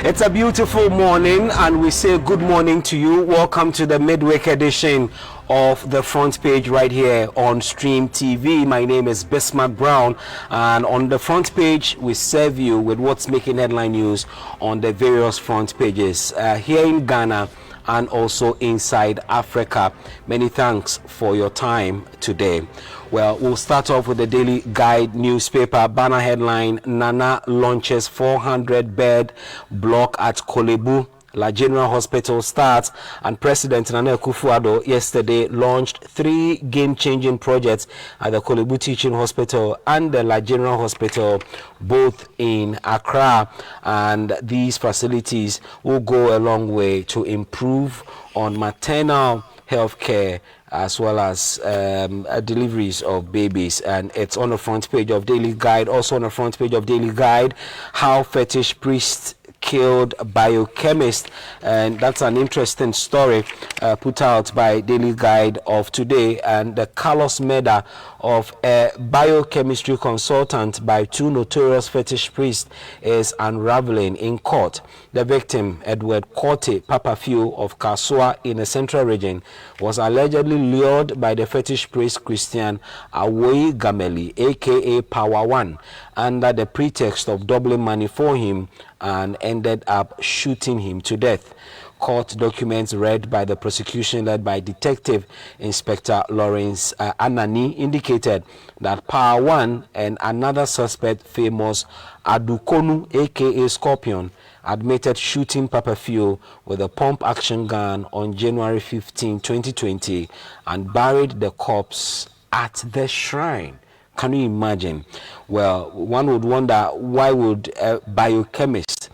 It's a beautiful morning and we say good morning to you. Welcome to the midweek edition of the front page right here on Stream TV. My name is Bismarck Brown, and on the front page we serve you with what's making headline news on the various front pages here in Ghana and also inside Africa. Many thanks for your time today. Well, we'll start off with the Daily Guide newspaper. Banner headline: Nana launches 400-bed block at Korle La General Hospital starts, and President Nana Akufo-Addo yesterday launched 3 game-changing projects at the Korle Teaching Hospital and the La General Hospital, both in Accra. And these facilities will go a long way to improve on maternal health care as well as deliveries of babies. And it's on the front page of Daily Guide. Also on the front page of Daily Guide, how fetish priests killed biochemist, and that's an interesting story put out by Daily Guide of today. And the callous murder of a biochemistry consultant by 2 notorious fetish priests is unraveling in court. The victim, Edward Korte Papafio of Kasua in the Central Region, was allegedly lured by the fetish priest Christian Awoyi Gameli, aka Power One, under the pretext of doubling money for him, and ended up shooting him to death. Court documents read by the prosecution, led by Detective Inspector Lawrence Anani, indicated that Power One and another suspect, famous Adukonu, aka Scorpion, admitted shooting Papafio with a pump-action gun on January 15, 2020, and buried the corpse at the shrine. Can you imagine? Well, one would wonder, why would a biochemist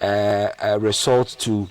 resort to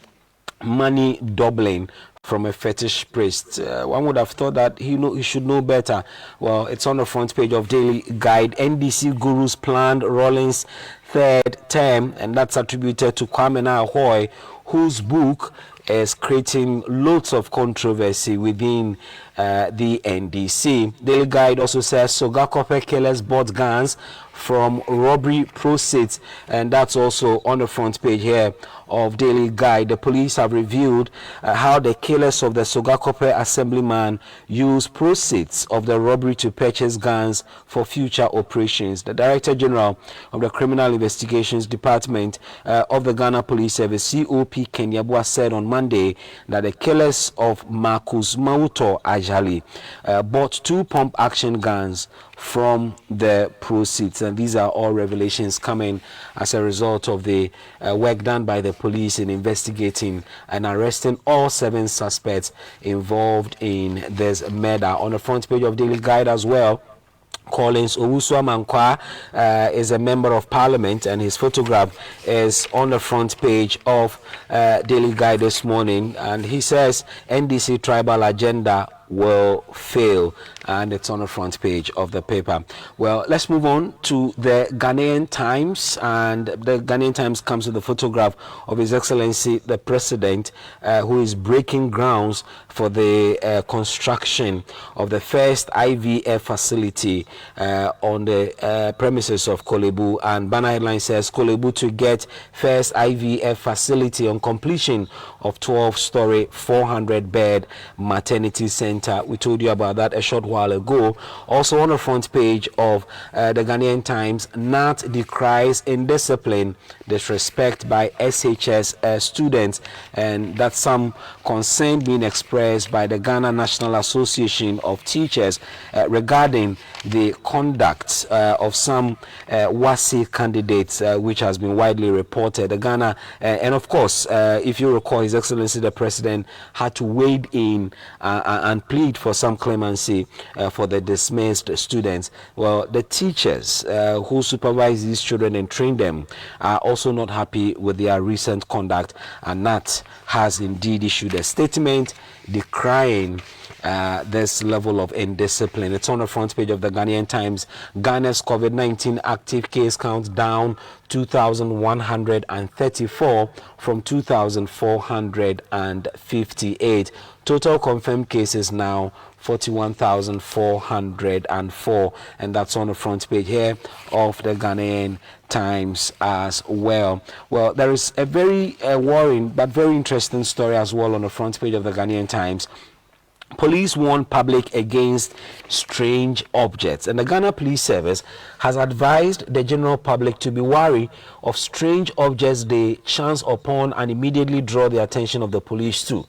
money doubling from a fetish priest? One would have thought that he should know better. Well, it's on the front page of Daily Guide. NDC gurus planned RAWLINGS' 3rd term, and that's attributed to Kwame Nkrumah, whose book is creating loads of controversy within the NDC. Daily Guide also says Sogakope killers bought guns from robbery proceeds, and that's also on the front page here of Daily Guide. The police have revealed how the killers of the Sogakope assemblyman used proceeds of the robbery to purchase guns for future operations. The Director General of the Criminal Investigations Department of the Ghana Police Service, COP Kenyabua, said on Monday that the killers of Marcus Mauto Ajali bought 2 pump-action guns from the proceeds. And these are all revelations coming as a result of the work done by the police in investigating and arresting all 7 suspects involved in this murder. On the front page of Daily Guide as well, Collins Owusu-Amankwah is a member of parliament, and his photograph is on the front page of Daily Guide this morning. And he says NDC tribal agenda will fail, and it's on the front page of the paper. Well, let's move on to the Ghanaian Times, and the Ghanaian Times comes with a photograph of His Excellency the President, who is breaking grounds for the construction of the first IVF facility on the premises of Korle. And banner headline says Korle to get first IVF facility on completion of 12-story 400-bed maternity center. We told you about that a short while ago. Also on the front page of the Ghanaian Times, NAT decries indiscipline, disrespect by SHS students, and that's some concern being expressed by the Ghana National Association of Teachers regarding the conduct of some WASI candidates, which has been widely reported. The Ghana, and of course, if you recall, His Excellency the President had to wade in and plead for some clemency for the dismissed students. Well, the teachers who supervise these children and train them are also not happy with their recent conduct, and that has indeed issued a statement decrying this level of indiscipline. It's on the front page of the Ghanaian Times. Ghana's COVID-19 active case count down 2,134 from 2,458. Total confirmed cases now 41,404, and that's on the front page here of the Ghanaian Times as well. Well, there is a very worrying but very interesting story as well on the front page of the Ghanaian Times. Police warn public against strange objects, and the Ghana Police Service has advised the general public to be wary of strange objects they chance upon and immediately draw the attention of the police to.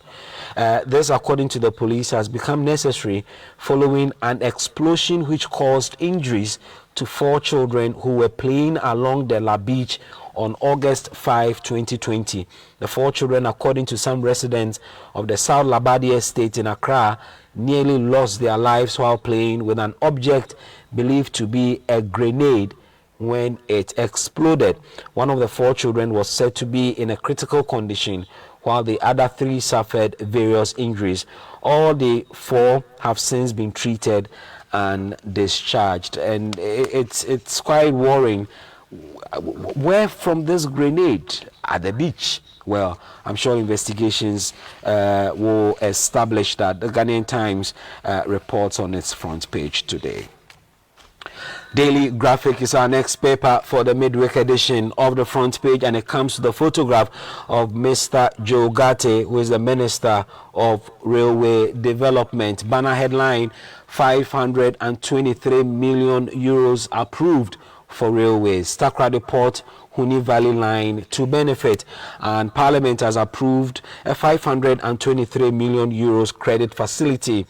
This, according to the police, has become necessary following an explosion which caused injuries to 4 children who were playing along the La Beach on August 5, 2020. The 4 children, according to some residents of the South Labadi estate in Accra, nearly lost their lives while playing with an object believed to be a grenade when it exploded. One of the 4 children was said to be in a critical condition, while the other 3 suffered various injuries. All the 4 have since been treated and discharged, and it's quite worrying. Where from this grenade at the beach? Well, I'm sure investigations will establish that. The Ghanaian Times reports on its front page today. Daily Graphic is our next paper for the midweek edition of the front page, and it comes to the photograph of Mr. Joe Gate, who is the Minister of Railway Development. Banner headline: 523 million euros approved for railways. Takoradi-Huni Valley line to benefit, and Parliament has approved a 523 million euros credit facility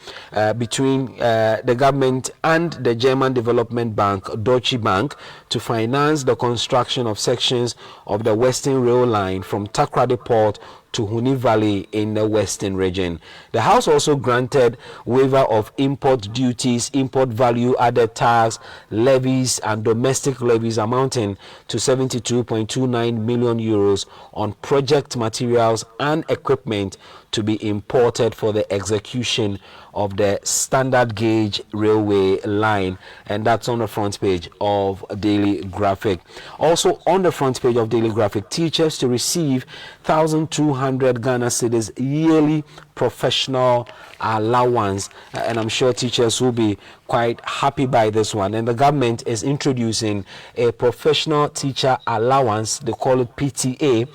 between the government and the German development bank Deutsche Bank to finance the construction of sections of the Western Rail line from Takoradi Port to Huni Valley in the Western region. The House also granted waiver of import duties, import value added tax, levies and domestic levies amounting to 72.29 million euros on project materials and equipment to be imported for the execution of the standard gauge railway line, and that's on the front page of Daily Graphic. Also on the front page of Daily Graphic, teachers to receive 1,200 Ghana cedis yearly professional allowance, and I'm sure teachers will be quite happy by this one. And the government is introducing a professional teacher allowance, they call it PTA,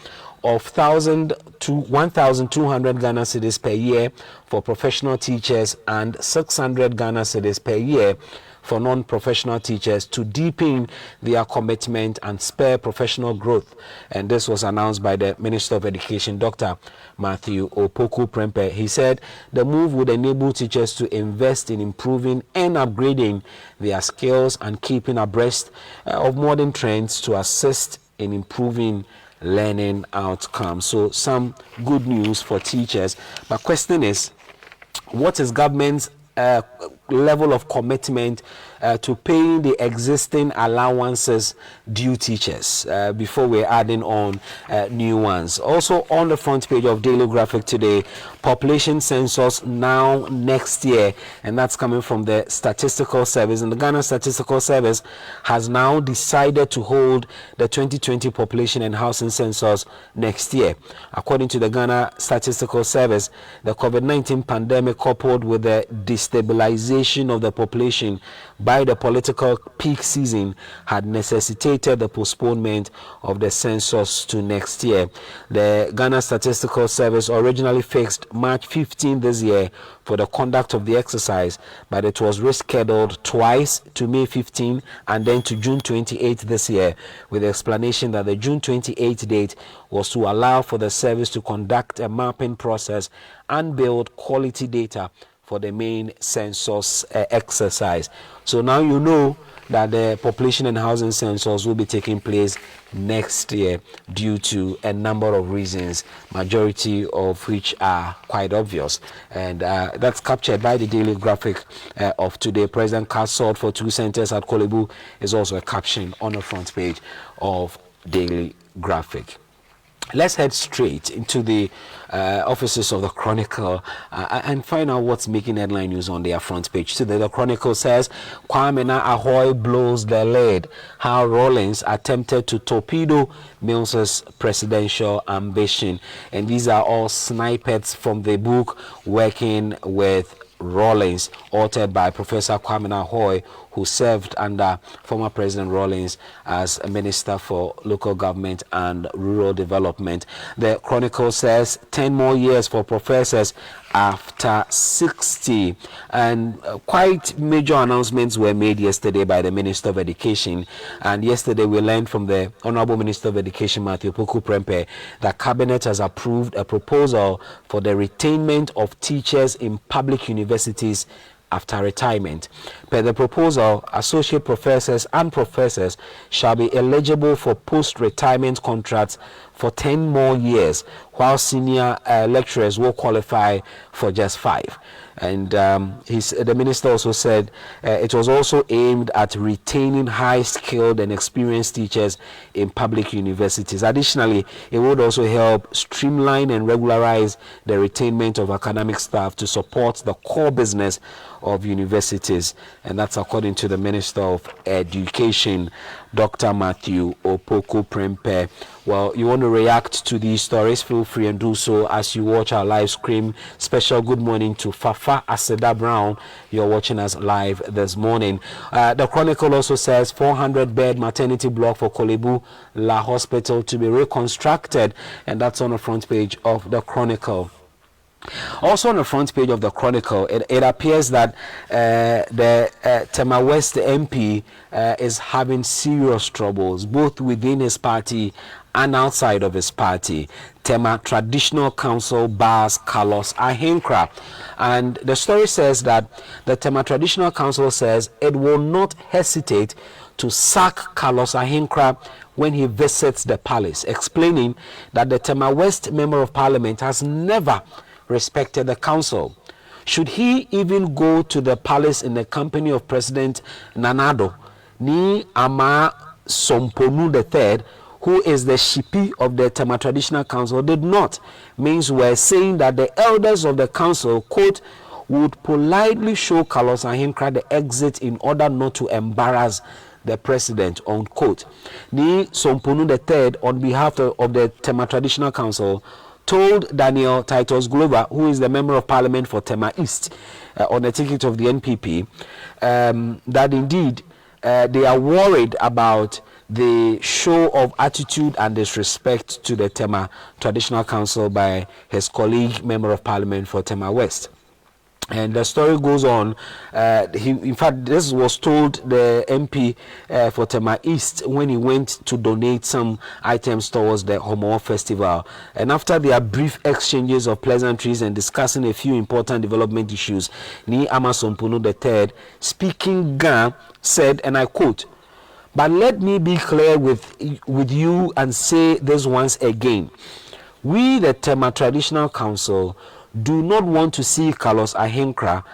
of 1,200 Ghana cedis per year for professional teachers and 600 Ghana cedis per year for non-professional teachers to deepen their commitment and spur professional growth. And this was announced by the Minister of Education, Dr. Matthew Opoku Prempeh. He said the move would enable teachers to invest in improving and upgrading their skills and keeping abreast of modern trends to assist in improving learning outcomes. So some good news for teachers. But question is, what is government's level of commitment to paying the existing allowances due teachers before we're adding on new ones? Also on the front page of Daily Graphic today, population census now next year, and that's coming from the Statistical Service. And the Ghana Statistical Service has now decided to hold the 2020 population and housing census next year. According to the Ghana Statistical Service, the COVID-19 pandemic, coupled with the destabilization of the population by the political peak season, had necessitated the postponement of the census to next year. The Ghana Statistical Service originally fixed March 15 this year for the conduct of the exercise, but it was rescheduled twice to May 15 and then to June 28 this year, with the explanation that the June 28 date was to allow for the service to conduct a mapping process and build quality data for the main census exercise. So now you know that the population and housing census will be taking place next year due to a number of reasons, majority of which are quite obvious. And that's captured by the Daily Graphic of today. President cast salt for 2 centers at Korle is also a caption on the front page of Daily Graphic. Let's head straight into the offices of the Chronicle and find out what's making headline news on their front page today. The Chronicle says Kwame Ahoy blows the lead, how RAWLINGS attempted to torpedo Mills's presidential ambition. And these are all snippets from the book Working with RAWLINGS, authored by Professor Kwame Ahoy, who served under former President RAWLINGS as a Minister for Local Government and Rural Development. The Chronicle says 10 more years for professors after 60. And quite major announcements were made yesterday by the Minister of Education. And yesterday we learned from the Honorable Minister of Education, Matthew Poku Prempeh, that Cabinet has approved a proposal for the retainment of teachers in public universities after retirement. Per the proposal, associate professors and professors shall be eligible for post-retirement contracts for 10 more years, while senior lecturers will qualify for just 5. And the minister also said it was also aimed at retaining high-skilled and experienced teachers in public universities. Additionally, it would also help streamline and regularize the retainment of academic staff to support the core business of universities. And that's according to the Minister of Education, Dr. Matthew Opoku Prempeh. Well, you want to react to these stories, feel free and do so as you watch our live stream. Special good morning to Fafa Aseda Brown. You're watching us live this morning. The Chronicle also says 400-bed maternity block for Korle La Hospital to be reconstructed, and that's on the front page of the Chronicle. Also on the front page of the Chronicle, it appears that the Tema West MP is having serious troubles, both within his party and outside of his party. Tema Traditional Council bars Carlos Ahenkorah. And the story says that the Tema Traditional Council says it will not hesitate to sack Carlos Ahenkorah when he visits the palace, explaining that the Tema West Member of Parliament has never respected the council. Should he even go to the palace in the company of President Nanado, Ni Ama Somponu III, who is the shipi of the Tema Traditional Council, did not, means we're saying that the elders of the council, quote, would politely show Carlos Ahenkorah the exit in order not to embarrass the president, unquote. Ni Somponu III, on behalf of the Tema Traditional Council, told Daniel Titus Glover, who is the Member of Parliament for Tema East, on the ticket of the NPP, that indeed they are worried about the show of attitude and disrespect to the Tema Traditional Council by his colleague, Member of Parliament for Tema West. And the story goes on. In fact, this was told the MP for Tema East when he went to donate some items towards the Homo Festival. And after their brief exchanges of pleasantries and discussing a few important development issues, Ni Amasompunu III, speaking Ga, said, and I quote, "But let me be clear with you and say this once again. We, the Tema Traditional Council, do not want to see Carlos Ahenkorah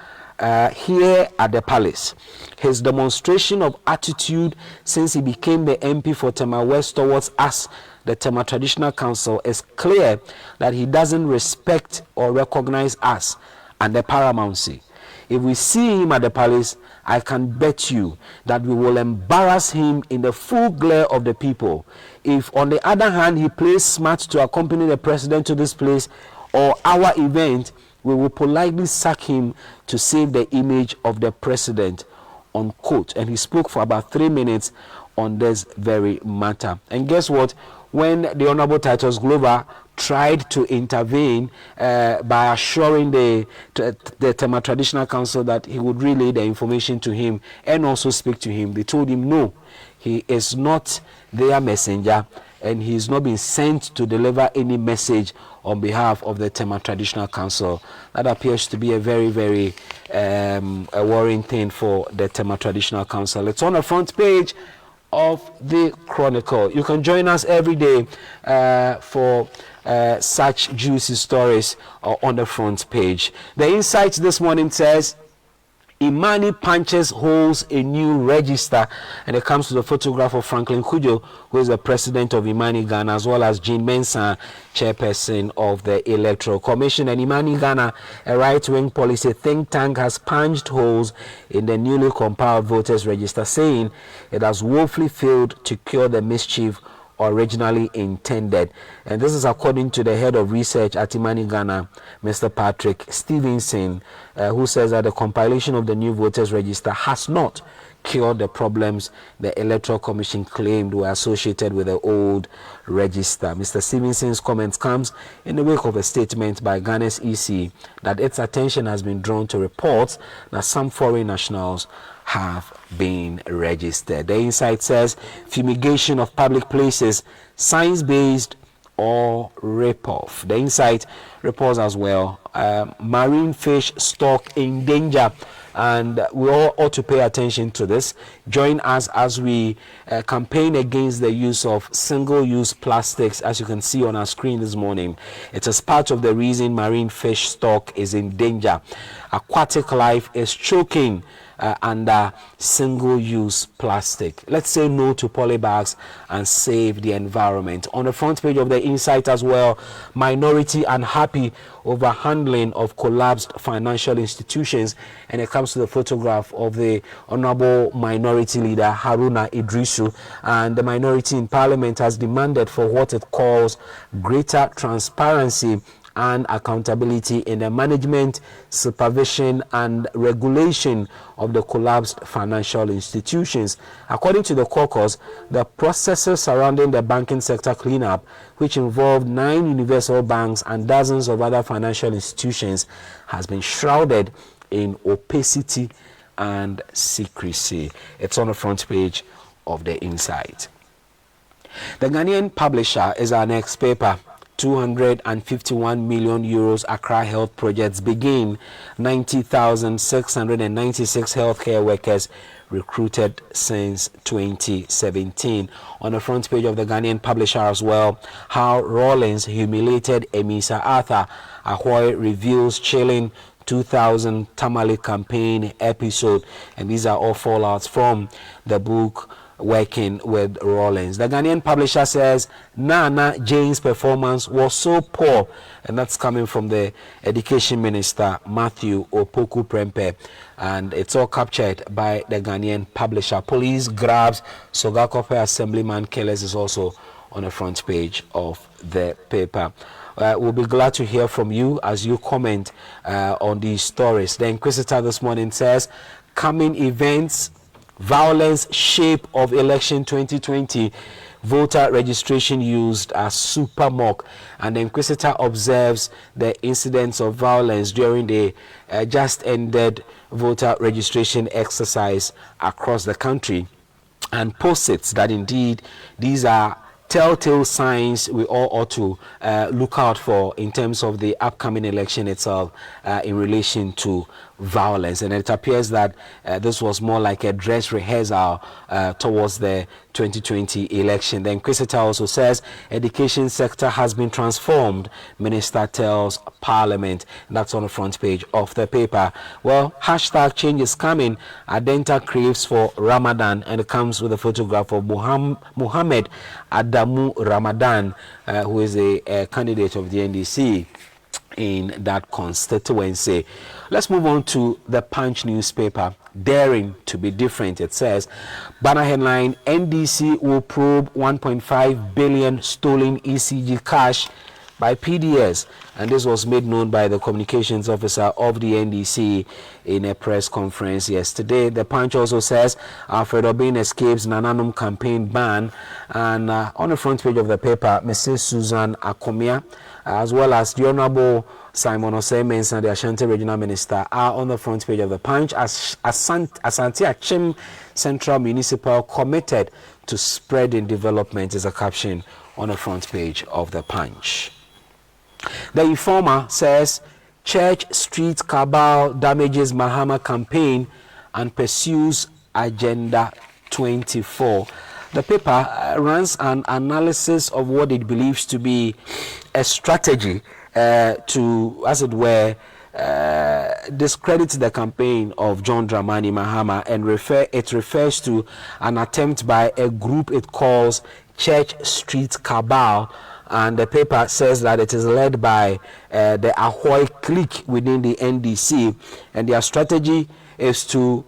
here at the palace. His demonstration of attitude since he became the MP for Tema West towards us, the Tema Traditional Council, is clear that he doesn't respect or recognize us and the paramountcy. If we see him at the palace, I can bet you that we will embarrass him in the full glare of the people. If, on the other hand, he plays smart to accompany the president to this place or our event, we will politely sack him to save the image of the president," unquote. And he spoke for about 3 minutes on this very matter. And guess what? When the Honorable Titus Glover tried to intervene by assuring the Tema Traditional Council that he would relay the information to him and also speak to him, they told him no, he is not their messenger and he is not being sent to deliver any message on behalf of the Tema Traditional Council. That appears to be a very, very a worrying thing for the Tema Traditional Council. It's on the front page of the Chronicle. You can join us every day for such juicy stories on the front page. The Insight this morning says, Imani punches holes a new register, and it comes to the photograph of Franklin Kujo, who is the president of Imani Ghana, as well as Jean Mensah, chairperson of the Electoral Commission. And Imani Ghana, a right-wing policy think tank, has punched holes in the newly compiled voters register, saying it has woefully failed to cure the mischief originally intended. And this is according to the head of research at Imani, Ghana, Mr. Patrick Stevenson, who says that the compilation of the new voters register has not cured the problems the Electoral Commission claimed were associated with the old register. Mr. Stevenson's comments comes in the wake of a statement by Ghana's EC that its attention has been drawn to reports that some foreign nationals have been registered. The insight says fumigation of public places, science-based or rip-off. The insight reports as well marine fish stock in danger, and we all ought to pay attention to this. Join us as we campaign against the use of single-use plastics, as you can see on our screen this morning. It is part of the reason marine fish stock is in danger. Aquatic life is choking under single-use plastic. Let's say no to polybags and save the environment. On the front page of the Insight as well, minority unhappy over handling of collapsed financial institutions, and it comes to the photograph of the Honorable Minority Leader Haruna Idrisu, and the minority in Parliament has demanded for what it calls greater transparency and accountability in the management, supervision and regulation of the collapsed financial institutions. According to the caucus, the processes surrounding the banking sector cleanup, which involved 9 universal banks and dozens of other financial institutions, has been shrouded in opacity and secrecy. It's on the front page of the Insight. The Ghanaian Publisher is our next paper. 251 million euros Accra health projects begin. 90,696 healthcare workers recruited since 2017. On the front page of the Ghanaian Publisher as well, how RAWLINGS humiliated Emisa Arthur. Ahoy reveals chilling 2000 Tamale campaign episode, and these are all fallouts from the book Working with RAWLINGS. The Ghanaian Publisher says Nana Jane's performance was so poor, and that's coming from the Education Minister Matthew Opoku Prempeh, and it's all captured by the Ghanaian Publisher. Police grabs Sogakope Assemblyman killers is also on the front page of the paper. We'll be glad to hear from you as you comment on these stories. The Inquisitor this morning says coming events, violence shape of election 2020, voter registration used as super mock, and the Inquisitor observes the incidents of violence during the just ended voter registration exercise across the country, and posits that indeed these are telltale signs we all ought to look out for in terms of the upcoming election itself in relation to violence. And it appears that this was more like a dress rehearsal towards the 2020 election. The Inquisitor also says education sector has been transformed, Minister tells Parliament. And that's on the front page of the paper. Well, hashtag change is coming. Adenta craves for Ramadan, and it comes with a photograph of Muhammad Adamu Ramadan, who is a candidate of the NDC in that constituency. Let's move on to the Punch newspaper. Daring to be different, it says. Banner headline: NDC will probe 1.5 billion stolen ECG cash by PDS, and this was made known by the communications officer of the NDC in a press conference yesterday. The Punch also says Alfred Obin escapes Nananum campaign ban, and on the front page of the paper, Mrs. Susan Akomia, as well as the Honorable Simon Osei and the Ashanti Regional Minister are on the front page of the Punch, as Asante Achim Central Municipal committed to spreading development is a caption on the front page of the Punch. The Informer says Church Street cabal damages Mahama campaign and pursues Agenda 24. The paper runs an analysis of what it believes to be a strategy to, as it were, discredit the campaign of John Dramani Mahama, and it refers to an attempt by a group it calls Church Street Cabal, and the paper says that it is led by the Ahoy clique within the NDC, and their strategy is to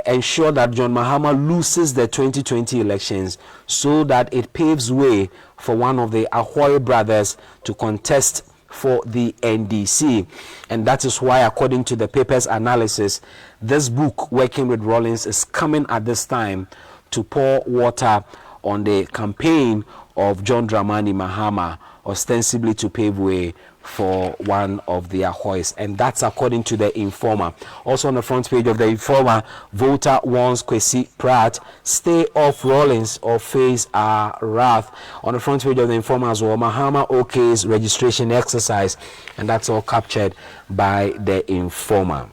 ensure that John Mahama loses the 2020 elections so that it paves way for one of the Ahoy brothers to contest for the NDC. And that is why, according to the paper's analysis, this book, Working with Rawlings, is coming at this time to pour water on the campaign of John Dramani Mahama, ostensibly to pave way for one of the Ahoys. And that's according to the Informer. Also on the front page of the Informer, voter warns Kwesi Pratt, stay off Rawlings or face our wrath. On the front page of the Informer as well, Mahama OK's registration exercise, and that's all captured by the Informer.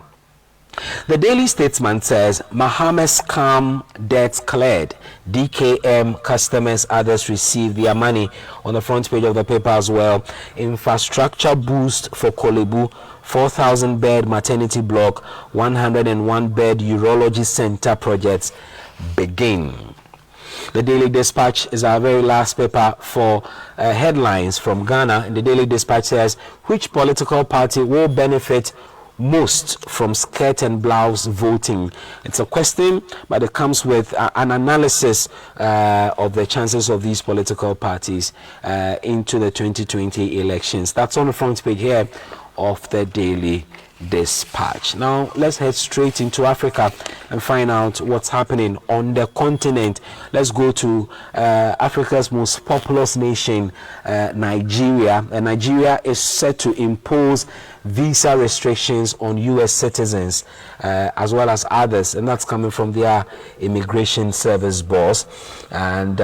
The Daily Statesman says Mahama's scam debts cleared. DKM customers, others receive their money. On the front page of the paper as well, infrastructure boost for Korle, 4,000 bed maternity block, 101 bed urology center projects begin. The Daily Dispatch is our very last paper for headlines from Ghana. And the Daily Dispatch says, which political party will benefit most from skirt and blouse voting? It's a question, but it comes with an analysis of the chances of these political parties into the 2020 elections. That's on the front page here of the Daily Dispatch. Now let's head straight into Africa and find out what's happening on the continent. Let's go to Africa's most populous nation, Nigeria. And Nigeria is set to impose visa restrictions on U.S. citizens as well as others, and that's coming from their immigration service boss. And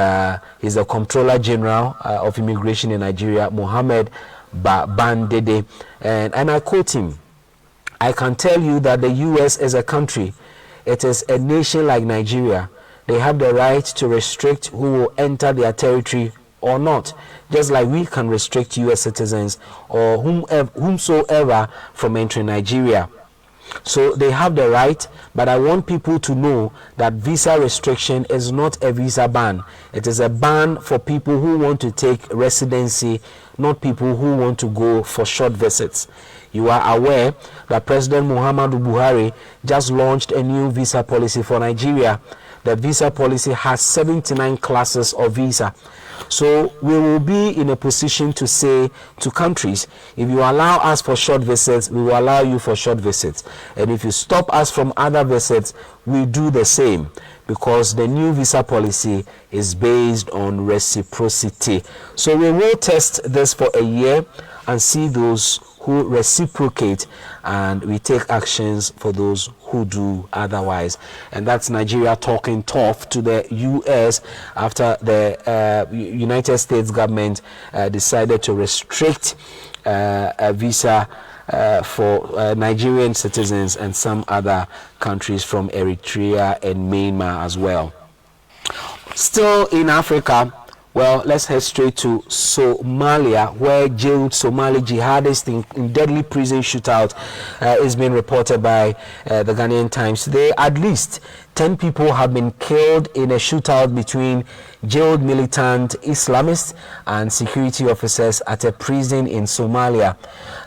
he's the Comptroller General of Immigration in Nigeria, Mohammed Bandede, and I quote him, I can tell you that the U.S. is a country. It is a nation like Nigeria. They have the right to restrict who will enter their territory or not, just like we can restrict U.S. citizens or whomsoever from entering Nigeria. So they have the right, but I want people to know that visa restriction is not a visa ban. It is a ban for people who want to take residency, not people who want to go for short visits. You are aware that President Muhammadu Buhari just launched a new visa policy for Nigeria. The visa policy has 79 classes of visa. So we will be in a position to say to countries, if you allow us for short visits, we will allow you for short visits. And if you stop us from other visits, we do the same, because the new visa policy is based on reciprocity. So we will test this for a year and see those who reciprocate, and we take actions for those who do otherwise. And that's Nigeria talking tough to the U.S. after the United States government decided to restrict a visa for Nigerian citizens and some other countries from Eritrea and Myanmar as well. Still in Africa, well, let's head straight to Somalia, where jailed Somali jihadists in deadly prison shootout is being reported by the Ghanaian Times. Today, at least 10 people have been killed in a shootout between jailed militant Islamists and security officers at a prison in Somalia.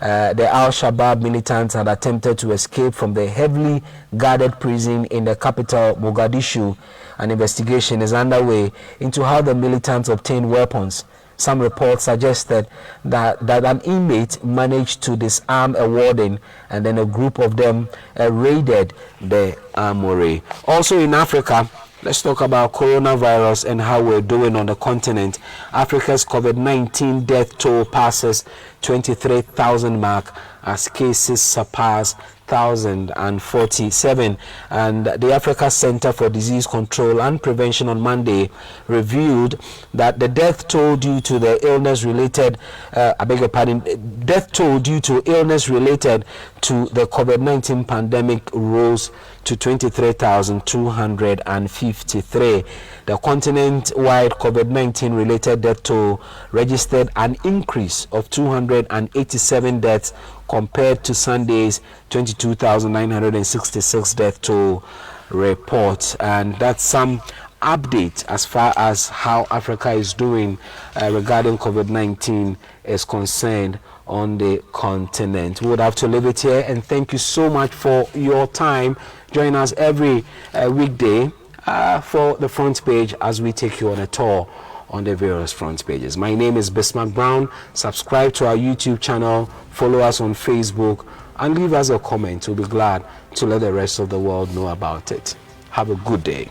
The Al-Shabaab militants had attempted to escape from the heavily guarded prison in the capital, Mogadishu. An investigation is underway into how the militants obtained weapons. Some reports suggested that an inmate managed to disarm a warden, and then a group of them raided the armory. Also in Africa, let's talk about coronavirus and how we're doing on the continent. Africa's COVID-19 death toll passes 23,000 mark as cases surpass 1,047, and the Africa Center for Disease Control and Prevention on Monday revealed that the death toll due to the illness related death toll due to illness related to the COVID-19 pandemic rose to 23,253. The continent-wide COVID-19 related death toll registered an increase of 287 deaths compared to Sunday's 22,966 death toll report. And that's some update as far as how Africa is doing regarding COVID-19 is concerned on the continent. We would have to leave it here, and thank you so much for your time. Join us every weekday for the front page as we take you on a tour on the various front pages. My name is Bismarck Brown. Subscribe to our YouTube channel, follow us on Facebook, and leave us a comment. We'll be glad to let the rest of the world know about it. Have a good day.